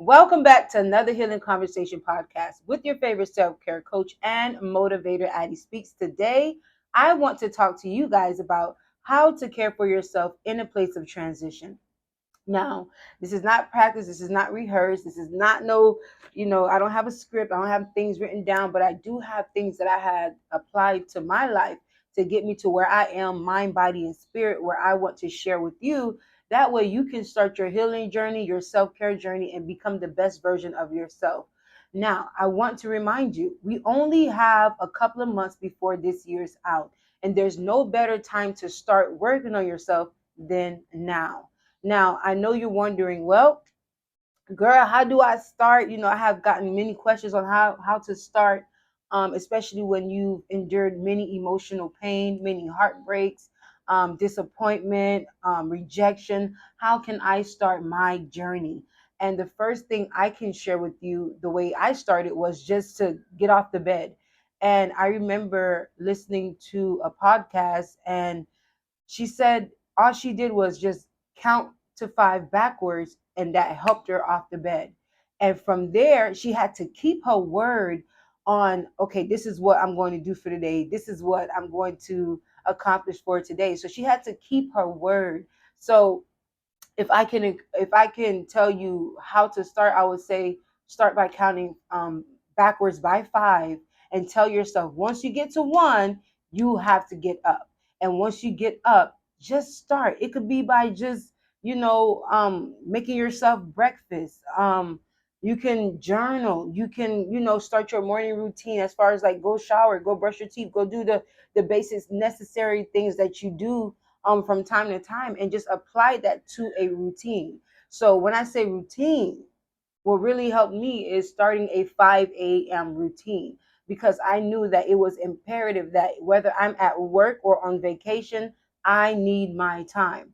Welcome back to another Healing Conversation podcast with your favorite self-care coach and motivator, AddySpeaks. Today, I want to talk to you guys about how to care for yourself in a place of transition. Now, this is not practice. This is not rehearsed. This is not I don't have a script. I don't have things written down, but I do have things that I had applied to my life to get me to where I am, mind, body, and spirit, where I want to share with you. That way you can start your healing journey, your self-care journey, and become the best version of yourself. Now, I want to remind you, we only have a couple of months before this year's out, and there's no better time to start working on yourself than now. Now, I know you're wondering, well, girl, how do I start? I have gotten many questions on how to start, especially when you've endured many emotional pain, many heartbreaks, disappointment, rejection. How can I start my journey? And the first thing I can share with you, the way I started, was just to get off the bed. And I remember listening to a podcast, and she said all she did was just count to five backwards, and that helped her off the bed. And from there, she had to keep her word on, okay, this is what I'm going to do for today. This is what I'm going to accomplish for today. So she had to keep her word. So if I can tell you how to start, I would say start by counting backwards by five, and tell yourself once you get to one, you have to get up. And once you get up, just start. It could be by just making yourself breakfast. You can journal. You can start your morning routine, as far as like go shower, go brush your teeth, go do the basics necessary things that you do from time to time, and just apply that to a routine. So when I say routine, what really helped me is starting a 5 a.m. routine, because I knew that it was imperative that whether I'm at work or on vacation, I need my time.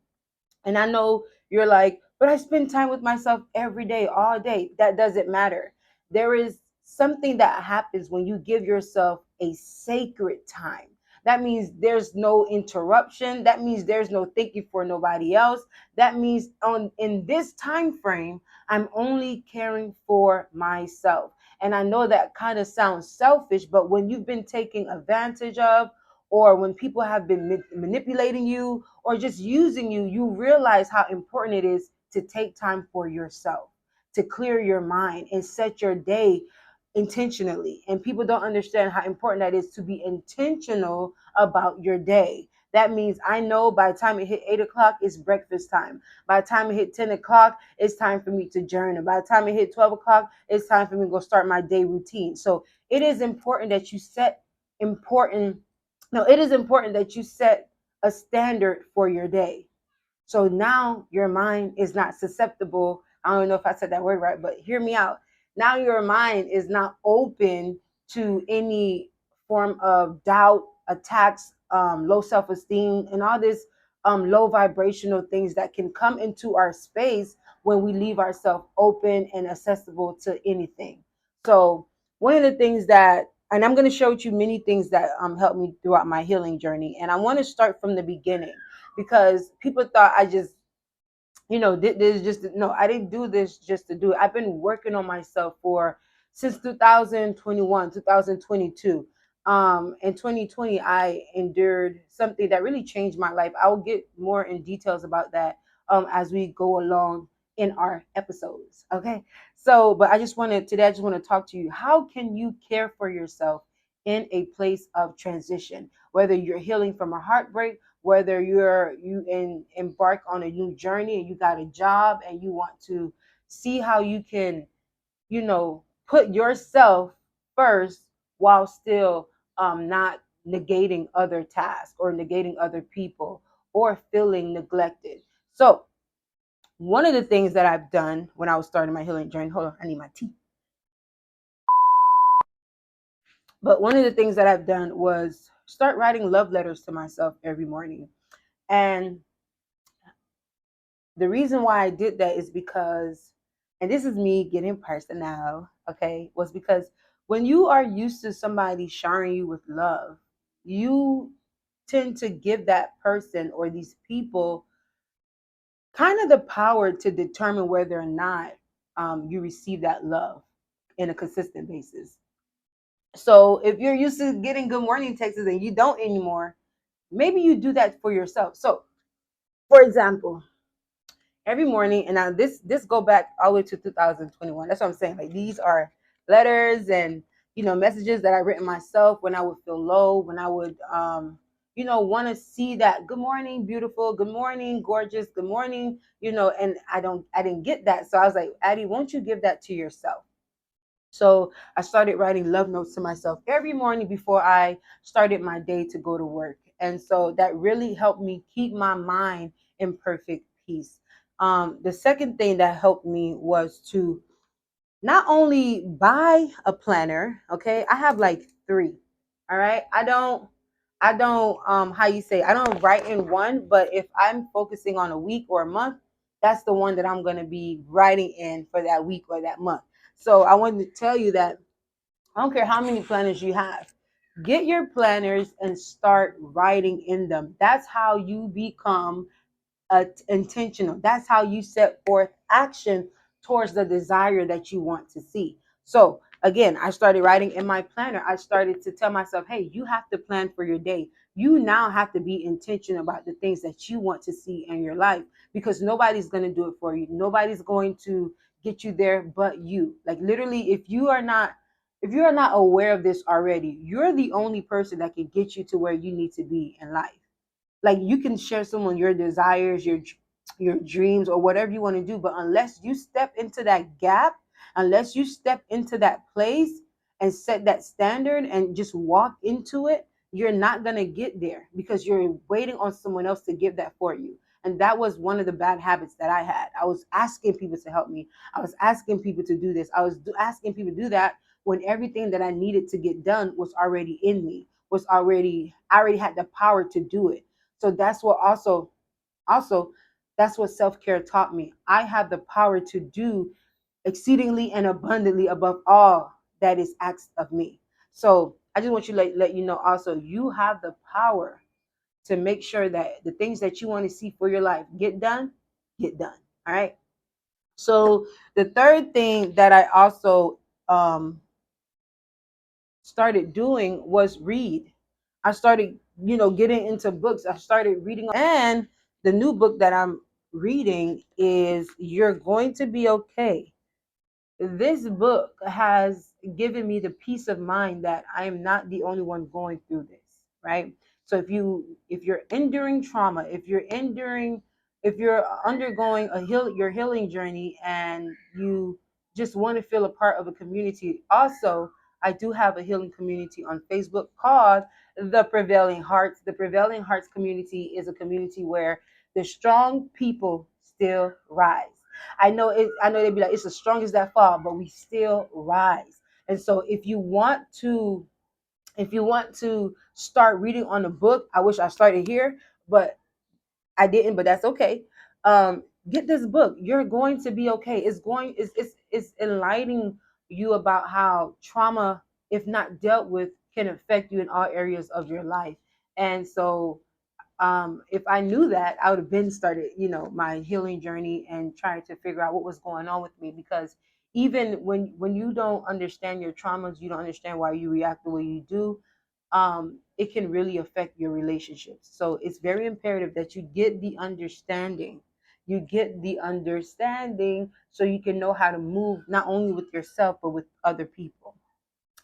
And I know you're like, but I spend time with myself every day, all day. That doesn't matter. There is something that happens when you give yourself a sacred time. That means there's no interruption. That means there's no thinking for nobody else. That means on in this time frame, I'm only caring for myself. And I know that kind of sounds selfish, but when you've been taken advantage of, or when people have been manipulating you or just using you, you realize how important it is to take time for yourself, to clear your mind and set your day intentionally. And people don't understand how important that is, to be intentional about your day. That means I know by the time it hit 8 o'clock, it's breakfast time. By the time it hit 10 o'clock, it's time for me to journal. By the time it hit 12 o'clock, it's time for me to go start my day routine. So it is important that you set important no, it is important that you set a standard for your day. So now your mind is not susceptible. I don't know if I said that word right, but hear me out. Now your mind is not open to any form of doubt, attacks, low self esteem, and all this low vibrational things that can come into our space when we leave ourselves open and accessible to anything. So, one of the things that, and I'm going to show you many things that helped me throughout my healing journey. And I want to start from the beginning, because people thought I just, did this just no, I didn't do this just to do it. I've been working on myself for since 2021, 2022. In 2020, I endured something that really changed my life. I will get more in details about that as we go along in our episodes. Okay. So, but I just want to talk to you. How can you care for yourself in a place of transition? Whether you're healing from a heartbreak, whether embark on a new journey and you got a job and you want to see how you can put yourself first while still not negating other tasks or negating other people or feeling neglected. So one of the things that I've done when I was starting my healing journey, hold on, I need my tea. But one of the things that I've done was start writing love letters to myself every morning. And the reason why I did that is because, and this is me getting personal, okay, was because when you are used to somebody showering you with love, you tend to give that person or these people kind of the power to determine whether or not you receive that love in a consistent basis. So if you're used to getting good morning texts and you don't anymore, maybe you do that for yourself. So, for example, every morning, and now this go back all the way to 2021. That's what I'm saying. Like, these are letters and messages that I written myself when I would feel low, when I would want to see that good morning, beautiful, good morning, gorgeous, good morning, and I didn't get that. So I was like, Addie, won't you give that to yourself? So I started writing love notes to myself every morning before I started my day to go to work. And so that really helped me keep my mind in perfect peace. The second thing that helped me was to not only buy a planner, okay? I have like three. All right. I don't how you say, I don't write in one, but if I'm focusing on a week or a month, that's the one that I'm gonna be writing in for that week or that month. So I wanted to tell you that I don't care how many planners you have. Get your planners and start writing in them. That's how you become intentional. That's how you set forth action towards the desire that you want to see. So again, I started writing in my planner. I started to tell myself, hey, you have to plan for your day. You now have to be intentional about the things that you want to see in your life, because nobody's going to do it for you. Nobody's going to get you there but you. Like, literally, if you are not aware of this already, you're the only person that can get you to where you need to be in life. Like, you can share someone your desires, your dreams, or whatever you want to do, but unless you step into that gap, unless you step into that place and set that standard and just walk into it, you're not going to get there because you're waiting on someone else to give that for you. And that was one of the bad habits that I had. I was asking people to help me. I was asking people to do this. I was asking people to do that when everything that I needed to get done was already in me, I already had the power to do it. So that's what also that's what self-care taught me. I have the power to do exceedingly and abundantly above all that is asked of me. So I just want you to let you know also, you have the power to make sure that the things that you want to see for your life get done, get done. All right. So the third thing that I also um started doing was read. I started, getting into books. I started reading, and the new book that I'm reading is You're Going to Be Okay. This book has given me the peace of mind that I am not the only one going through this, right? So if you're enduring trauma, if you're undergoing your healing journey, and you just want to feel a part of a community, also I do have a healing community on Facebook called The Prevailing Hearts. The Prevailing Hearts community is a community where the strong people still rise. I know they'd be like, it's the strongest that fall, but we still rise. And so if you want to start reading on the book, I wish I started here, but I didn't, but that's okay. Get this book. You're going to be okay. It's enlightening you about how trauma, if not dealt with, can affect you in all areas of your life. And so if I knew that, I would have been started, my healing journey and trying to figure out what was going on with me. Because even when you don't understand your traumas, you don't understand why you react the way you do. It can really affect your relationships. So it's very imperative that you get the understanding. You get the understanding so you can know how to move not only with yourself but with other people.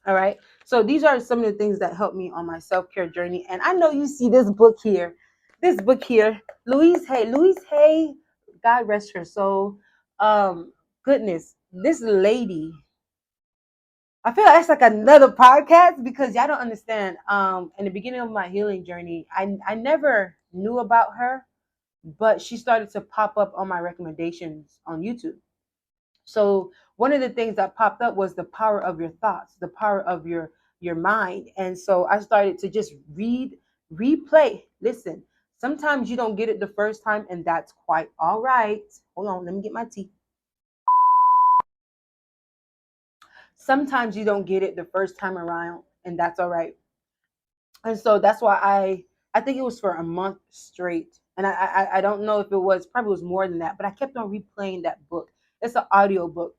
All right. So these are some of the things that helped me on my self-care journey. And I know you see this book here. This book here, Louise Hay. Louise Hay, God rest her soul. Goodness, this lady, I feel like it's like another podcast because y'all don't understand. In the beginning of my healing journey, I never knew about her, but she started to pop up on my recommendations on YouTube. So one of the things that popped up was the power of your thoughts, the power of your mind. And so I started to just replay. Listen, sometimes you don't get it the first time, and that's quite all right. Hold on, let me get my tea. Sometimes you don't get it the first time around, and that's all right. And so that's why I think it was for a month straight, and I don't know if it was, probably was more than that, but I kept on replaying that book. It's an audio book.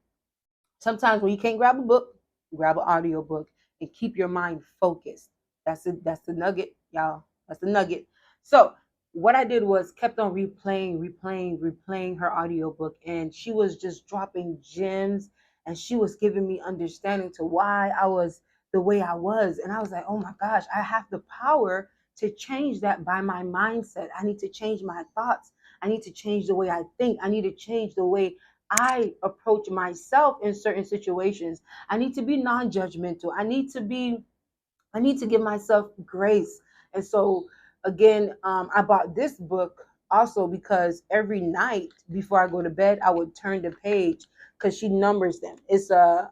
Sometimes when you can't grab a book, grab an audio book and keep your mind focused. That's it. That's the nugget, y'all. That's the nugget. So what I did was kept on replaying her audiobook, and she was just dropping gems, and she was giving me understanding to why I was the way I was. And I was like, oh my gosh, I have the power to change that by my mindset. I need to change my thoughts. I need to change the way I think. I need to change the way I approach myself in certain situations. I need to be non-judgmental. I need to give myself grace. And so again, I bought this book also because every night before I go to bed, I would turn the page because she numbers them. It's a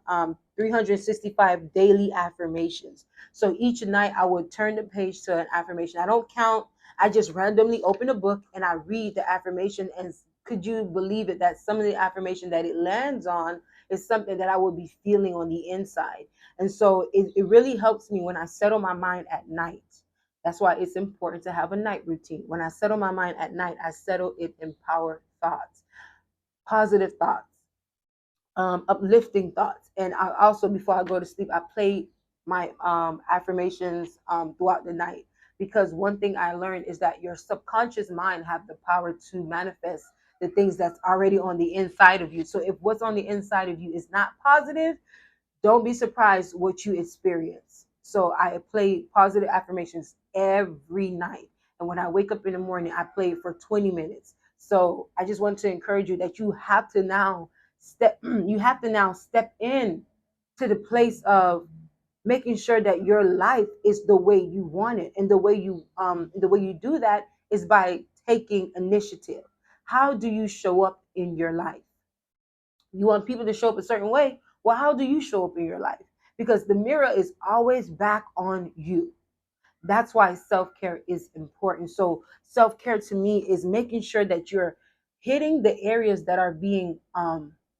365 daily affirmations. So each night I would turn the page to an affirmation. I don't count. I just randomly open a book and I read the affirmation. And could you believe it that some of the affirmation that it lands on is something that I would be feeling on the inside. And so it really helps me when I settle my mind at night. That's why it's important to have a night routine. When I settle my mind at night, I settle it in power thoughts, positive thoughts, uplifting thoughts. And I also, before I go to sleep, I play my affirmations throughout the night. Because one thing I learned is that your subconscious mind have the power to manifest the things that's already on the inside of you. So if what's on the inside of you is not positive, don't be surprised what you experience. So I play positive affirmations every night. And when I wake up in the morning, I play it for 20 minutes. So I just want to encourage you that you have to now step in to the place of making sure that your life is the way you want it. And the way you do that is by taking initiative. How do you show up in your life? You want people to show up a certain way. Well, how do you show up in your life? Because the mirror is always back on you. That's why self-care is important. So self-care to me is making sure that you're hitting the areas that are being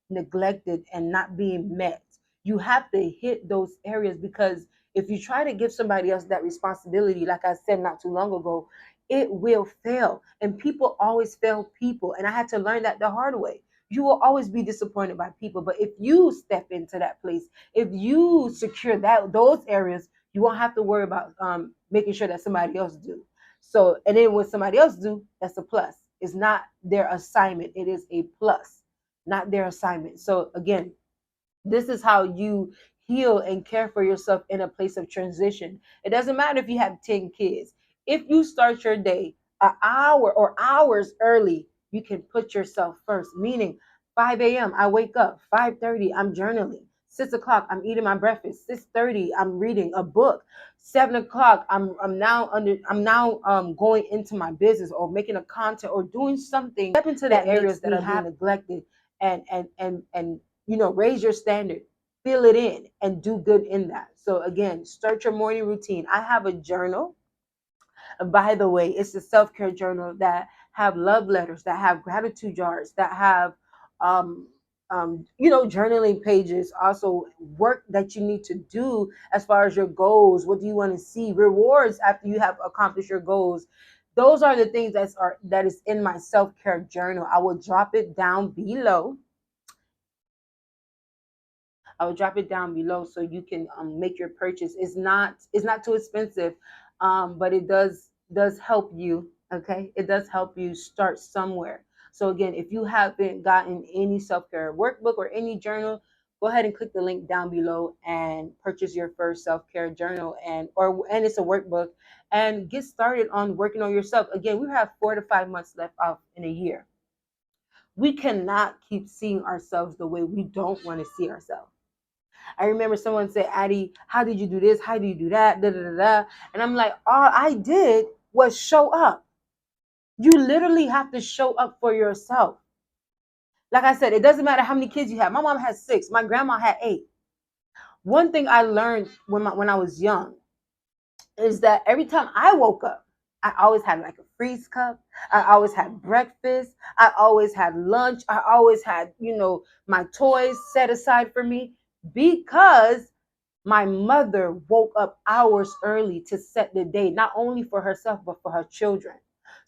neglected and not being met. You have to hit those areas, because if you try to give somebody else that responsibility, like I said not too long ago, it will fail. And people always fail people. And I had to learn that the hard way. You will always be disappointed by people. But if you step into that place, if you secure those areas, you won't have to worry about making sure that somebody else do. So, and then when somebody else do, that's a plus. It's not their assignment. It is a plus, not their assignment. So again, this is how you heal and care for yourself in a place of transition. It doesn't matter if you have 10 kids. If you start your day an hour or hours early, you can put yourself first, meaning 5 a.m. I wake up, 5:30 I'm journaling, 6 o'clock I'm eating my breakfast, 6:30 I'm reading a book, 7 o'clock I'm now going into my business or making a content or doing something. Step into the areas that are being neglected, and raise your standard, fill it in, and do good in that. So again, start your morning routine. I have a journal. By the way, it's a self-care journal that have love letters, that have gratitude jars, that have journaling pages, also work that you need to do as far as your goals. What do you want to see? Rewards after you have accomplished your goals. Those are the things that is in my self-care journal. I will drop it down below. I will drop it down below so you can make your purchase. It's not too expensive, but it does help you. Okay, it does help you start somewhere. So again, if you haven't gotten any self-care workbook or any journal, go ahead and click the link down below and purchase your first self-care journal, and it's a workbook, and get started on working on yourself. Again, we have 4 to 5 months left off in a year. We cannot keep seeing ourselves the way we don't want to see ourselves. I remember someone said, Addie, how did you do this? How do you do that? Da, da, da, da. And I'm like, all I did was show up. You literally have to show up for yourself. Like I said, it doesn't matter how many kids you have. My mom had 6. My grandma had 8. One thing I learned when I was young is that every time I woke up, I always had like a freeze cup. I always had breakfast. I always had lunch. I always had, my toys set aside for me, because my mother woke up hours early to set the day, not only for herself, but for her children.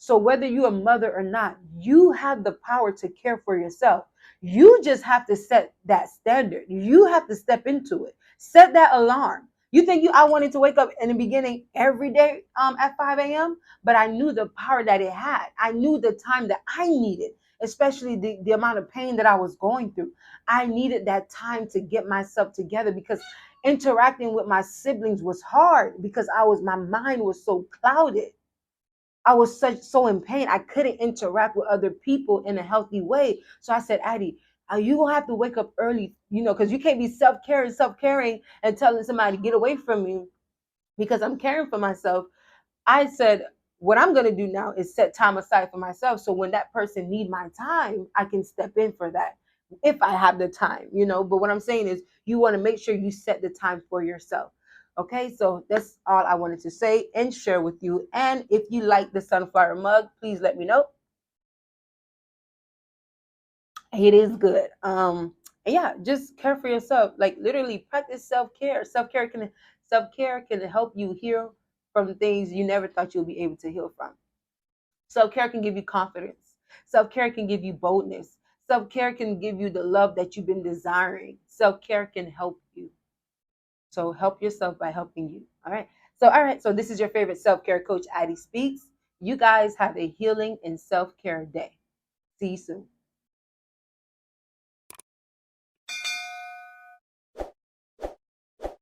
So whether you're a mother or not, you have the power to care for yourself. You just have to set that standard. You have to step into it. Set that alarm. You think I wanted to wake up in the beginning every day at 5 a.m., but I knew the power that it had. I knew the time that I needed, especially the amount of pain that I was going through. I needed that time to get myself together because interacting with my siblings was hard because my mind was so clouded. I was so in pain. I couldn't interact with other people in a healthy way. So I said, Addie, you gonna have to wake up early, because you can't be self-caring and telling somebody get away from me because I'm caring for myself. I said, what I'm going to do now is set time aside for myself. So when that person need my time, I can step in for that if I have the time. But what I'm saying is you want to make sure you set the time for yourself. Okay, so that's all I wanted to say and share with you. And if you like the sunflower mug, please let me know. It is good. And yeah, just care for yourself. Like literally practice self-care. Self-care can help you heal from things you never thought you'll be able to heal from. Self-care can give you confidence. Self-care can give you boldness. Self-care can give you the love that you've been desiring. Self-care can help you. So help yourself by helping you. All right. So this is your favorite self-care coach, Addie Speaks. You guys have a healing and self-care day. See you soon.